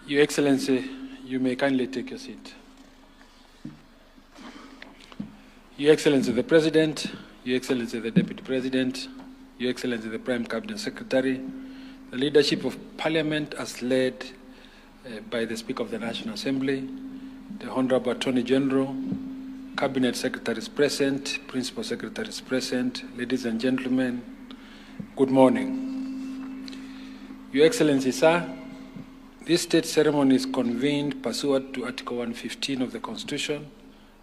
Your Excellency, you may kindly take your seat. Your Excellency the President, Your Excellency the Deputy President, Your Excellency the Prime Cabinet Secretary, the leadership of Parliament as led by the Speaker of the National Assembly, the Honorable Attorney General, Cabinet Secretaries present, Principal Secretaries present, ladies and gentlemen, good morning. Your Excellency, sir, this state ceremony is convened pursuant to Article 115 of the Constitution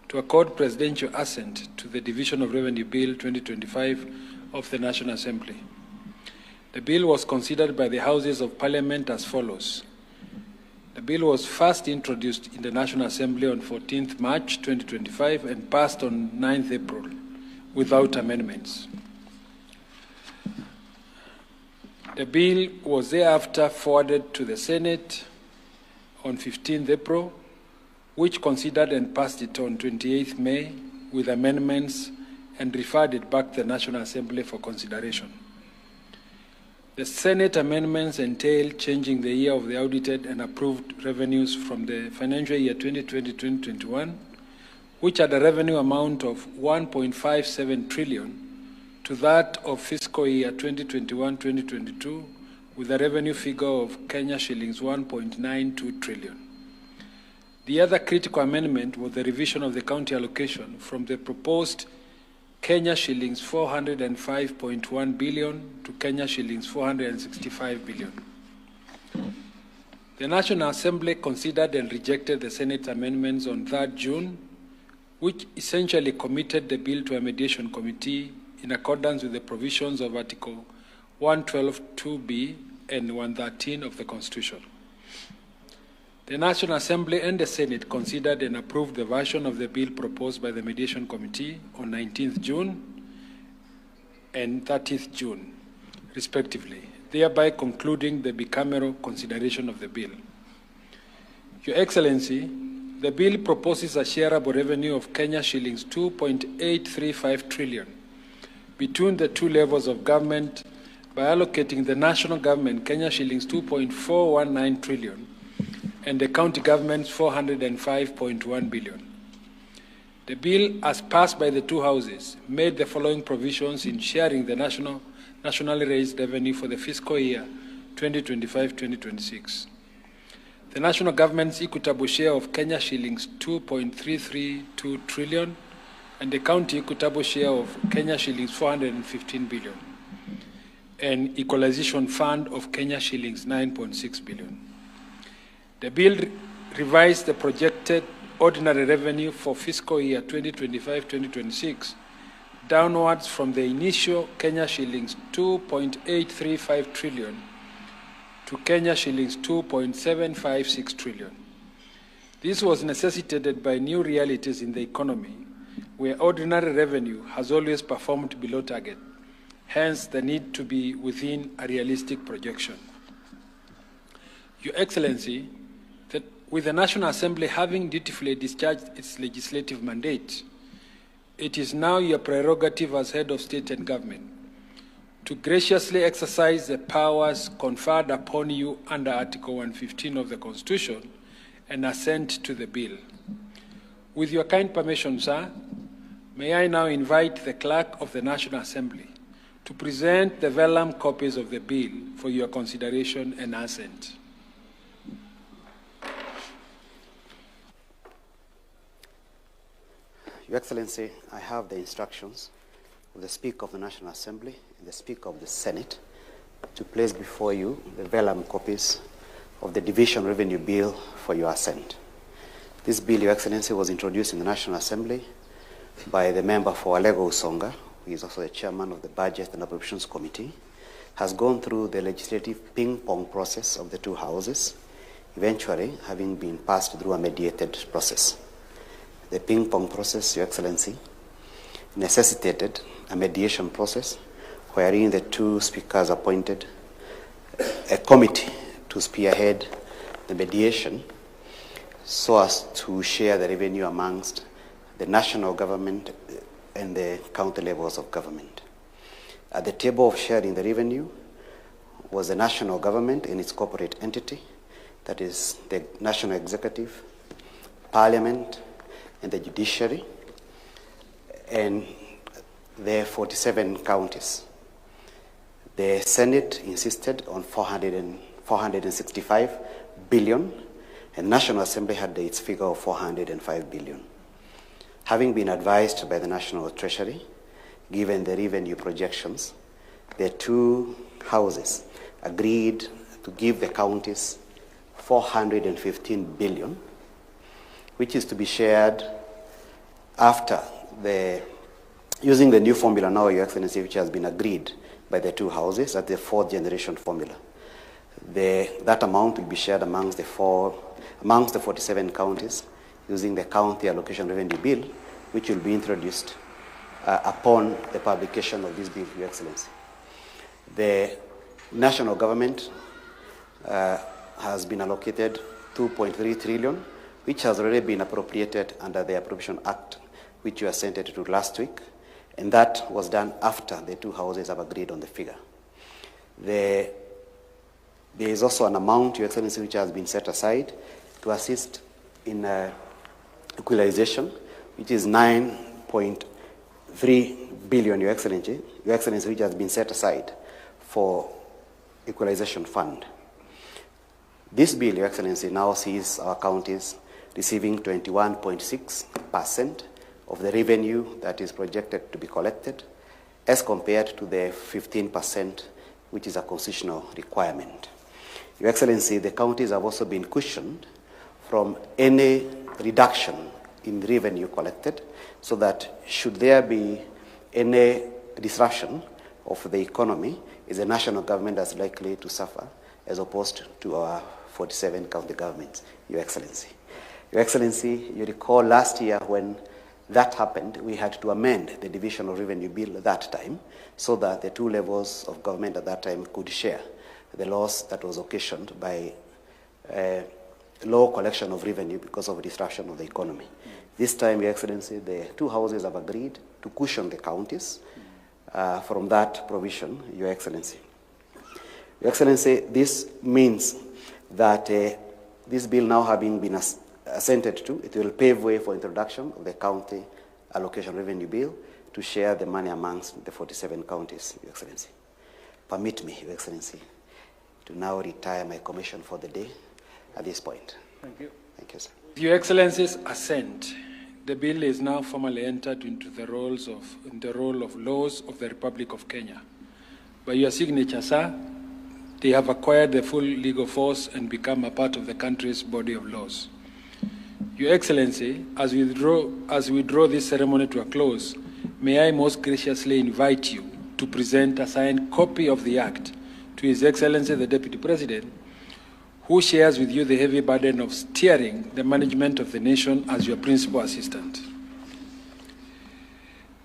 to accord presidential assent to the Division of Revenue Bill 2025 of the National Assembly. The bill was considered by the Houses of Parliament as follows. The bill was first introduced in the National Assembly on 14th March 2025 and passed on 9th April without amendments. The bill was thereafter forwarded to the Senate on 15th April, which considered and passed it on 28th May with amendments and referred it back to the National Assembly for consideration. The Senate amendments entail changing the year of the audited and approved revenues from the financial year 2020-2021, which had a revenue amount of 1.57 trillion, to that of fiscal year 2021-2022, with a revenue figure of Kenya shillings 1.92 trillion. The other critical amendment was the revision of the county allocation from the proposed Kenya shillings 405.1 billion to Kenya shillings 465 billion. The National Assembly considered and rejected the Senate amendments on 3rd June, which essentially committed the bill to a mediation committee in accordance with the provisions of Article 112(2)(b) and 113 of the Constitution. The National Assembly and the Senate considered and approved the version of the bill proposed by the Mediation Committee on 19th June and 30th June, respectively, thereby concluding the bicameral consideration of the bill. Your Excellency, the bill proposes a shareable revenue of Kenya shillings 2.835 trillion between the two levels of government by allocating the national government Kenya shillings 2.419 trillion and the county governments 405.1 billion. The bill, as passed by the two houses, made the following provisions in sharing the nationally raised revenue for the fiscal year 2025-2026. The national government's equitable share of Kenya shillings 2.332 trillion and the county equitable share of Kenya shillings 415 billion, and equalization fund of Kenya shillings 9.6 billion. The bill revised the projected ordinary revenue for fiscal year 2025-2026 downwards from the initial Kenya shillings 2.835 trillion to Kenya shillings 2.756 trillion. This was necessitated by new realities in the economy, where ordinary revenue has always performed below target, hence the need to be within a realistic projection. Your Excellency, with the National Assembly having dutifully discharged its legislative mandate, it is now your prerogative as head of state and government to graciously exercise the powers conferred upon you under Article 115 of the Constitution and assent to the bill. With your kind permission, sir, may I now invite the Clerk of the National Assembly to present the vellum copies of the bill for your consideration and assent. Your Excellency, I have the instructions of the Speaker of the National Assembly and the Speaker of the Senate to place before you the vellum copies of the Division Revenue Bill for your assent. This bill, Your Excellency, was introduced in the National Assembly by the member for Alego Usonga, who is also the chairman of the Budget and Appropriations Committee, has gone through the legislative ping-pong process of the two houses, eventually having been passed through a mediated process. The ping-pong process, Your Excellency, necessitated a mediation process wherein the two speakers appointed a committee to spearhead the mediation so as to share the revenue amongst the national government and the county levels of government. At the table of sharing the revenue was the national government and its corporate entity, that is the National Executive, Parliament, and the Judiciary, and the 47 counties. The Senate insisted on 465 billion, and National Assembly had its figure of 405 billion. Having been advised by the National Treasury, given the revenue projections, the two houses agreed to give the counties 415 billion, which is to be shared after using the new formula now, Your Excellency, which has been agreed by the two houses at the fourth generation formula. That amount will be shared amongst the 47 counties using the county allocation revenue bill, which will be introduced upon the publication of this bill, Your Excellency. The national government has been allocated 2.3 trillion, which has already been appropriated under the Appropriation Act, which you assented to last week, and that was done after the two houses have agreed on the figure. There is also an amount, Your Excellency, which has been set aside to assist in equalization, which is 9.3 billion, Your Excellency, which has been set aside for equalization fund. This bill, Your Excellency, now sees our counties receiving 21.6% of the revenue that is projected to be collected, as compared to the 15%, which is a constitutional requirement. Your Excellency, the counties have also been cushioned from any reduction in revenue collected, so that should there be any disruption of the economy, is the national government that's likely to suffer, as opposed to our 47 county governments, Your Excellency. Your Excellency, you recall last year when that happened, we had to amend the division of revenue bill at that time, so that the two levels of government at that time could share the loss that was occasioned by low collection of revenue because of disruption of the economy. This time, Your Excellency, the two houses have agreed to cushion the counties from that provision, Your Excellency. Your Excellency, this means that this bill now having been assented to, it will pave way for introduction of the county allocation revenue bill to share the money amongst the 47 counties, Your Excellency. Permit me, Your Excellency, to now retire my commission for the day at this point. Thank you. Thank you, sir. Your Excellency's assent, the bill is now formally entered into the role of laws of the Republic of Kenya. By your signature, sir, they have acquired the full legal force and become a part of the country's body of laws. Your Excellency, as we draw this ceremony to a close, may I most graciously invite you to present a signed copy of the Act to His Excellency the Deputy President, who shares with you the heavy burden of steering the management of the nation as your principal assistant.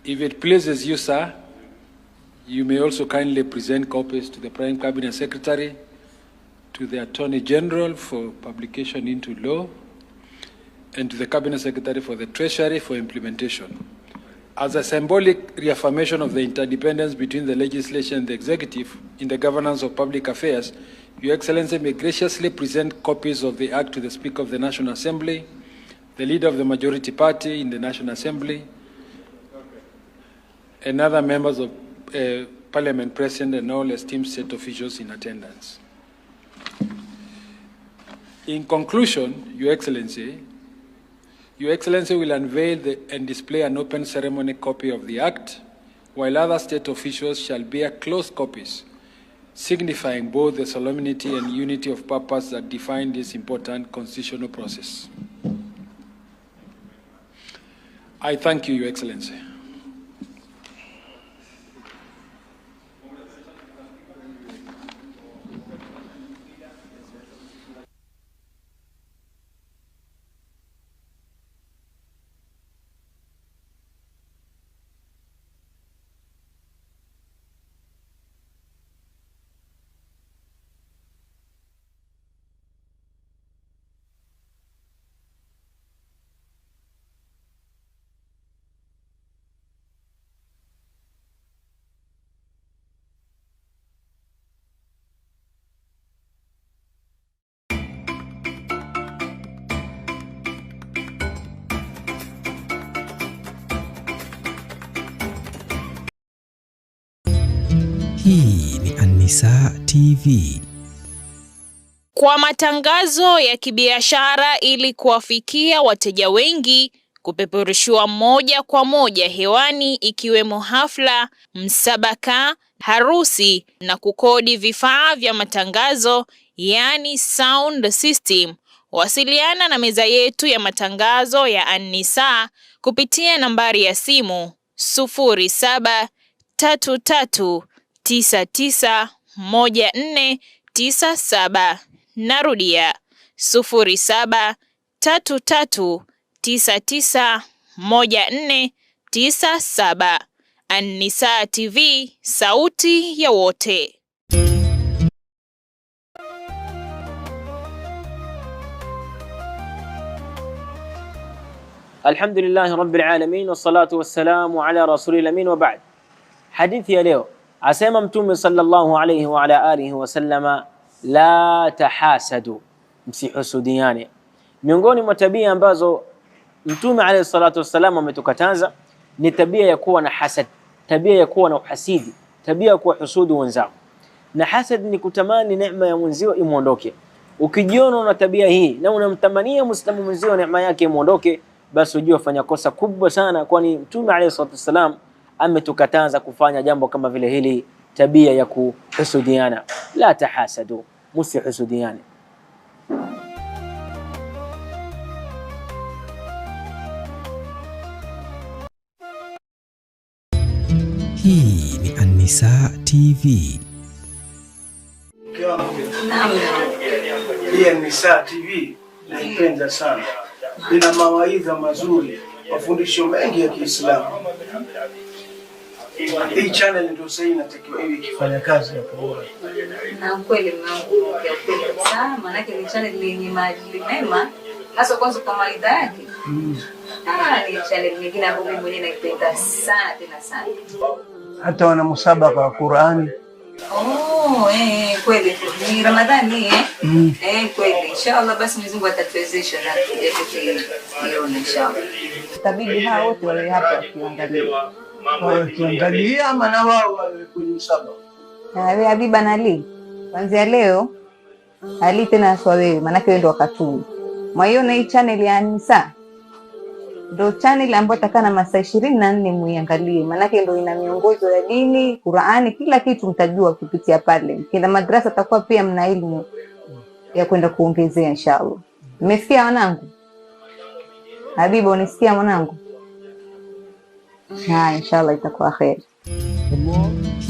If it pleases you, sir, you may also kindly present copies to the Prime Cabinet Secretary, to the Attorney General for publication into law, and to the Cabinet Secretary for the Treasury for implementation. As a symbolic reaffirmation of the interdependence between the legislation and the executive in the governance of public affairs, Your Excellency may graciously present copies of the Act to the Speaker of the National Assembly, the Leader of the Majority Party in the National Assembly, and other members of Parliament present and all esteemed state officials in attendance. In conclusion, Your Excellency will unveil and display an open ceremony copy of the Act, while other state officials shall bear closed copies, signifying both the solemnity and unity of purpose that define this important constitutional process. I thank you, Your Excellency. Hii ni An-Nisaa TV. Kwa matangazo ya kibiashara ili kuwafikia wateja wengi, kupeperushwa moja kwa moja hewani ikiwemo hafla, msabaka, harusi na kukodi vifaa vya matangazo, yani sound system. Wasiliana na meza yetu ya matangazo ya An-Nisaa kupitia nambari ya simu 0733991497. Narudia 0733991497. An-Nisaa TV, sauti ya wote. Alhamdulillah rabbil alamin wassalatu wassalamu ala rasulil amin wa ba'd. Hadithi ya leo asema Mtume sallallahu alayhi wa ala alihi wa sallama, la tahasadu, msihusudiane. Miongoni mwa tabia ambazo Mtume alayhi salatu wassalam ametukataza ni tabia ya kuwa na hasad, tabia ya kuwa na uhasidi, tabia ya kuwa husudu wenzao. Na hasad ni kutamani neema ya mwenzio imuondoke. Ukijiona una tabia hii na unamtamania Muislamu mwenzio neema yake imuondoke, basi ujue fanya kosa kubwa sana, kwani Mtume alayhi salatu wassalam ametukataza kufanya jambo kama vile hili, tabia ya kuhusudiana. La tahasadu, msihusudiane. Hii ni An-Nisaa TV. Hii An-Nisaa TV naipenda sana. Ina mawaidha mazuri, mafundisho mengi ya Kiislamu. Hii channel ndio sasa inatakiwa iwe ikifanya kazi ya bora. Na kweli mnaongea kweli sana, maana ni channel yenye maadili mema, hasa kwanza kwa mawaidha yake. Ni channel nyingine ambayo mimi mwenyewe naipenda sana tena sana. Hata wana musabaka wa Qur'ani. Kweli ni Ramadhani kweli. Inshallah basi Mwenyezi Mungu atatuwezesha na tuone inshallah. Tabibi hao wote wale hapa Tuangalia maana wao kwenye msabaka. Wewe Habiba na Ali. Kuanzia leo Ali tena aswa wewe, maana wewe ndo wakatuni. Mwaiona hii channel ya An-Nisaa? Ndo channel ambayo takana masaa 24 muiangalie, maana ndo ina miongozo ya dini, Qur'ani, kila kitu mtajua kupitia pale. Kila madrasa takuwa pia mna elimu ya kwenda kuongezea inshallah. Mmesikia wanangu? Habiba, unisikia mwanangu? Inshallah itakuwa khair.